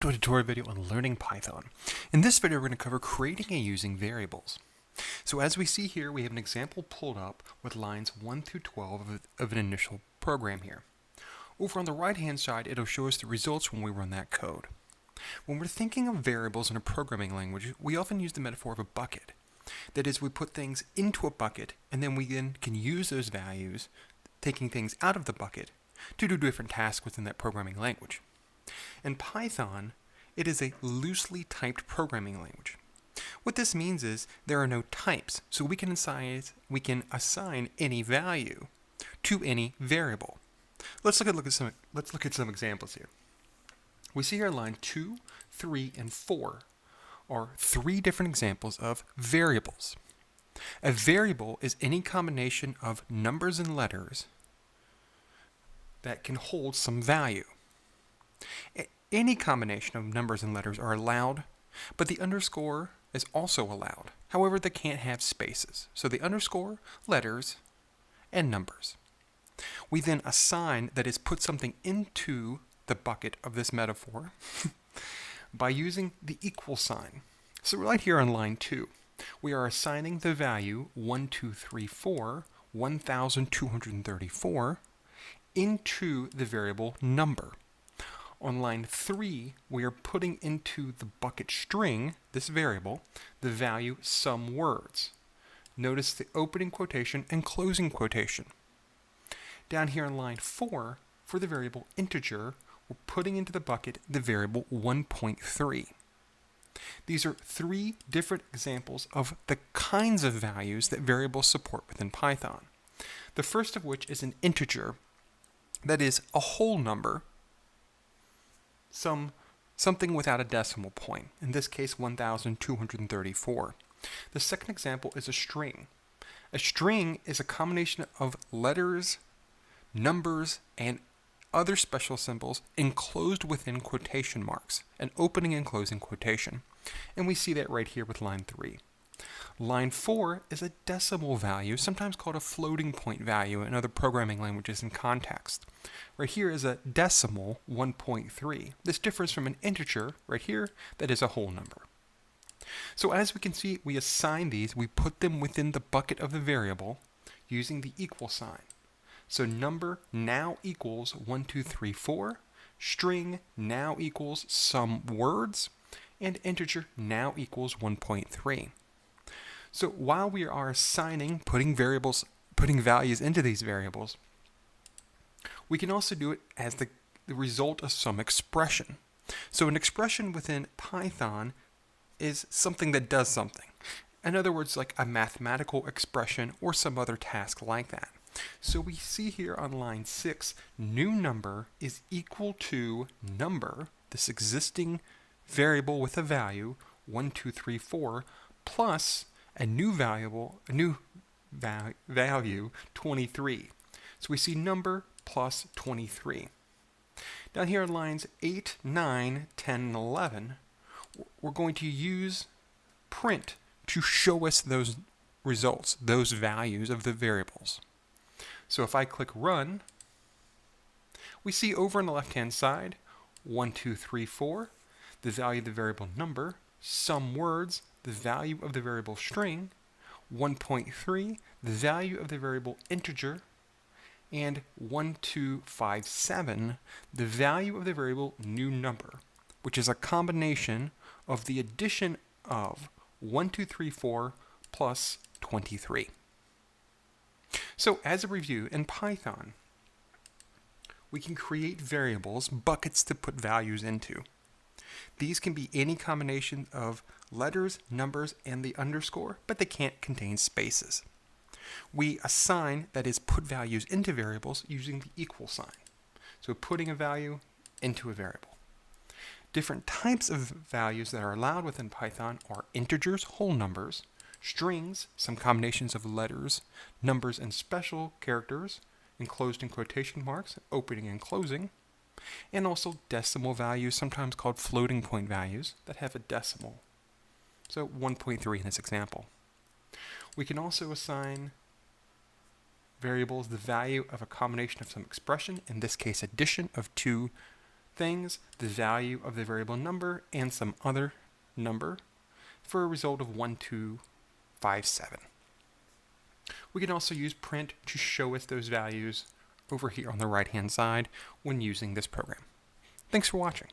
to a tutorial video on learning Python. In this video, we're going to cover creating and using variables. So as we see here, we have an example pulled up with lines 1 through 12 of an initial program here. Over on the right-hand side, it'll show us the results when we run that code. When we're thinking of variables in a programming language, we often use the metaphor of a bucket. That is, we put things into a bucket, and then we can use those values, taking things out of the bucket, to do different tasks within that programming language. In Python, it is a loosely typed programming language. What this means is there are no types, so we can assign any value to any variable. Let's look at some examples here. We see here line 2, 3, and 4 are three different examples of variables. A variable is any combination of numbers and letters that can hold some value. Any combination of numbers and letters are allowed, but the underscore is also allowed. However, they can't have spaces. So the underscore, letters, and numbers. We then assign, that is, put something into the bucket of this metaphor by using the equal sign. So right here on line 2, we are assigning the value 1234, 1234 into the variable number. On line 3, we are putting into the bucket string, this variable, the value some words. Notice the opening quotation and closing quotation. Down here on line 4, for the variable integer, we're putting into the bucket the variable 1.3. These are three different examples of the kinds of values that variables support within Python. The first of which is an integer, that is a whole number, something without a decimal point, in this case 1234. The second example is a string. A string is a combination of letters, numbers, and other special symbols enclosed within quotation marks, an opening and closing quotation. And we see that right here with line 3. Line 4 is a decimal value, sometimes called a floating point value in other programming languages in context. Right here is a decimal 1.3. This differs from an integer right here that is a whole number. So as we can see, we assign these, we put them within the bucket of the variable using the equal sign. So number now equals 1234, string now equals some words, and integer now equals 1.3. So while we are assigning, putting values into these variables, we can also do it as the result of some expression. So an expression within Python is something that does something. In other words, like a mathematical expression or some other task like that. So we see here on line 6, new number is equal to number, this existing variable with a value, 1234, plus a new value, 23. So we see number plus 23. Down here on lines 8, 9, 10, and 11, we're going to use print to show us those results, those values of the variables. So if I click run, we see over on the left-hand side, 1234, the value of the variable number, some words, the value of the variable string, 1.3, the value of the variable integer, and 1257, the value of the variable new number, which is a combination of the addition of 1234 plus 23. So as a review, in Python, we can create variables, buckets to put values into. These can be any combination of letters, numbers, and the underscore, but they can't contain spaces. We assign, that is, put values into variables using the equal sign. So putting a value into a variable. Different types of values that are allowed within Python are integers, whole numbers, strings, some combinations of letters, numbers, and special characters, enclosed in quotation marks, opening and closing, and also decimal values, sometimes called floating point values, that have a decimal. So 1.3 in this example. We can also assign variables the value of a combination of some expression, in this case addition of two things, the value of the variable number, and some other number for a result of 1257. We can also use print to show us those values over here on the right-hand side when using this program. Thanks for watching.